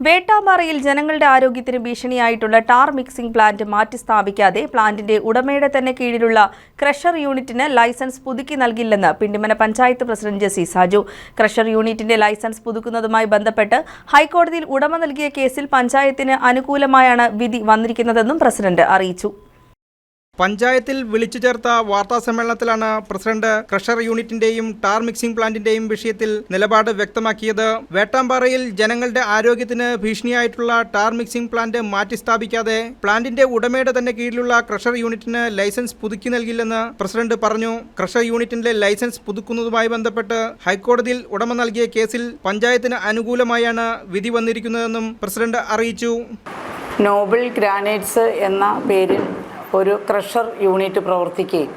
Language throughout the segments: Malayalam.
വേട്ടാമ്പാറയിൽ ജനങ്ങളുടെ ആരോഗ്യത്തിന് ഭീഷണിയായിട്ടുള്ള ടാർ മിക്സിംഗ് പ്ലാന്റ് മാറ്റി സ്ഥാപിക്കാതെ പ്ലാന്റിന്റെ ഉടമയുടെ തന്നെ കീഴിലുള്ള ക്രഷർ യൂണിറ്റിന് ലൈസൻസ് പുതുക്കി നൽകില്ലെന്ന് പിണ്ടിമന പഞ്ചായത്ത് പ്രസിഡന്റ് ജെസി സാജു. ക്രഷർ യൂണിറ്റിന്റെ ലൈസൻസ് പുതുക്കുന്നതുമായി ബന്ധപ്പെട്ട് ഹൈക്കോടതിയിൽ ഉടമ നൽകിയ കേസിൽ പഞ്ചായത്തിന് അനുകൂലമായാണ് വിധി വന്നിരിക്കുന്നതെന്നും പ്രസിഡന്റ് അറിയിച്ചു. പഞ്ചായത്തിൽ വിളിച്ചു ചേർത്ത വാർത്താസമ്മേളനത്തിലാണ് പ്രസിഡന്റ് ക്രഷർ യൂണിറ്റിന്റെയും ടാർ മിക്സിംഗ് പ്ലാന്റിന്റെയും വിഷയത്തിൽ നിലപാട് വ്യക്തമാക്കിയത്. വേട്ടാമ്പാറയിൽ ജനങ്ങളുടെ ആരോഗ്യത്തിന് ഭീഷണിയായിട്ടുള്ള ടാർ മിക്സിംഗ് പ്ലാന്റ് മാറ്റി സ്ഥാപിക്കാതെ പ്ലാന്റിന്റെ ഉടമയുടെ തന്നെ കീഴിലുള്ള ക്രഷർ യൂണിറ്റിന് ലൈസൻസ് പുതുക്കി നൽകില്ലെന്ന് പ്രസിഡന്റ് പറഞ്ഞു. ക്രഷർ യൂണിറ്റിന്റെ ലൈസൻസ് പുതുക്കുന്നതുമായി ബന്ധപ്പെട്ട് ഹൈക്കോടതിയിൽ ഉടമ നൽകിയ കേസിൽ പഞ്ചായത്തിന് അനുകൂലമായാണ് വിധി വന്നിരിക്കുന്നതെന്നും പ്രസിഡന്റ് അറിയിച്ചു. നോബിൾ ഗ്രാനൈറ്റ്സ് എന്ന പേരിൽ ഒരു ക്രഷർ യൂണിറ്റ് പ്രവർത്തിക്കുകയും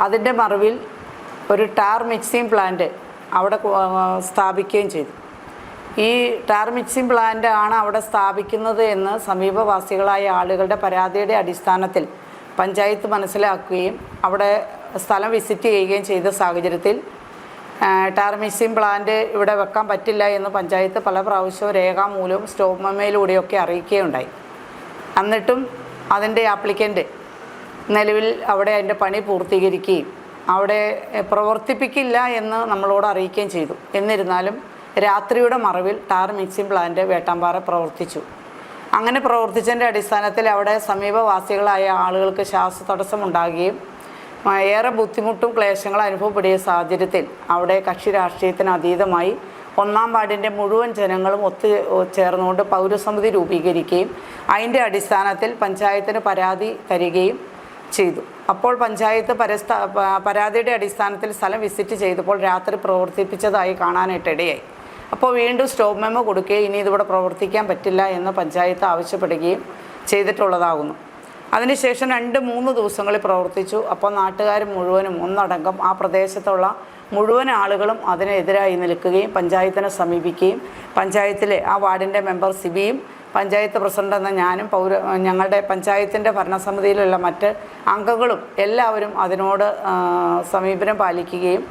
അതിൻ്റെ മറവിൽ ഒരു ടാർ മിക്സിംഗ് പ്ലാന്റ് അവിടെ സ്ഥാപിക്കുകയും ചെയ്തു. ഈ ടാർ മിക്സിംഗ് പ്ലാന്റ് ആണ് അവിടെ സ്ഥാപിക്കുന്നത് എന്ന് സമീപവാസികളായ ആളുകളുടെ പരാതിയുടെ അടിസ്ഥാനത്തിൽ പഞ്ചായത്ത് മനസ്സിലാക്കുകയും അവിടെ സ്ഥലം വിസിറ്റ് ചെയ്യുകയും ചെയ്ത സാഹചര്യത്തിൽ ടാർ മിക്സിംഗ് പ്ലാന്റ് ഇവിടെ വെക്കാൻ പറ്റില്ല എന്ന് പഞ്ചായത്ത് പല പ്രാവശ്യവും രേഖാമൂലവും സ്റ്റോപ്പ് മെമ്മയിലൂടെയൊക്കെ അറിയിക്കുകയുണ്ടായി. എന്നിട്ടും അതിൻ്റെ ആപ്ലിക്കൻ്റ് നിലവിൽ അവിടെ അതിൻ്റെ പണി പൂർത്തീകരിക്കുകയും അവിടെ പ്രവർത്തിപ്പിക്കില്ല എന്ന് നമ്മളോട് അറിയിക്കുകയും ചെയ്തു. എന്നിരുന്നാലും രാത്രിയുടെ മറവിൽ ടാർ മിക്സിംഗ് പ്ലാന്റ് വേട്ടാമ്പാറ പ്രവർത്തിച്ചു. അങ്ങനെ പ്രവർത്തിച്ചതിൻ്റെ അടിസ്ഥാനത്തിൽ അവിടെ സമീപവാസികളായ ആളുകൾക്ക് ശ്വാസതടസ്സമുണ്ടാകുകയും ഏറെ ബുദ്ധിമുട്ടും ക്ലേശങ്ങളും അനുഭവപ്പെടുന്ന സാഹചര്യത്തിൽ അവിടെ കക്ഷി രാഷ്ട്രീയത്തിന് അതീതമായി 1-ാം വാർഡിൻ്റെ മുഴുവൻ ജനങ്ങളും ചേർന്നുകൊണ്ട് പൗരസമിതി രൂപീകരിക്കുകയും അതിൻ്റെ അടിസ്ഥാനത്തിൽ പഞ്ചായത്തിന് പരാതി തരികയും ചെയ്തു. അപ്പോൾ പഞ്ചായത്ത് പരാതിയുടെ അടിസ്ഥാനത്തിൽ സ്ഥലം വിസിറ്റ് ചെയ്തപ്പോൾ രാത്രി പ്രവർത്തിപ്പിച്ചതായി കാണാനായിട്ടിടയായി. അപ്പോൾ വീണ്ടും സ്റ്റോപ്പ് മെമ്മോ കൊടുക്കുകയും ഇനി ഇതിവിടെ പ്രവർത്തിക്കാൻ പറ്റില്ല എന്ന് പഞ്ചായത്ത് ആവശ്യപ്പെടുകയും ചെയ്തിട്ടുള്ളതാകുന്നു. അതിനുശേഷം 2-3 ദിവസങ്ങളിൽ പ്രവർത്തിച്ചു. അപ്പോൾ നാട്ടുകാർ മുഴുവനും ഒന്നടങ്കം ആ പ്രദേശത്തുള്ള മുഴുവൻ ആളുകളും അതിനെതിരായി നിൽക്കുകയും പഞ്ചായത്തിനെ സമീപിക്കുകയും പഞ്ചായത്തിലെ ആ വാർഡിൻ്റെ മെമ്പർ സിബിയും പഞ്ചായത്ത് പ്രസിഡന്റ് എന്ന ഞാനും ഞങ്ങളുടെ പഞ്ചായത്തിൻ്റെ ഭരണസമിതിയിലുള്ള മറ്റ് അംഗങ്ങളും എല്ലാവരും അതിനോട് സമീപനം പാലിക്കുകയും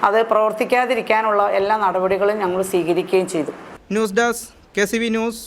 അത് പ്രവർത്തിക്കാതിരിക്കാനുള്ള എല്ലാ നടപടികളും ഞങ്ങൾ സ്വീകരിക്കുകയും ചെയ്തു. News desk KCV news.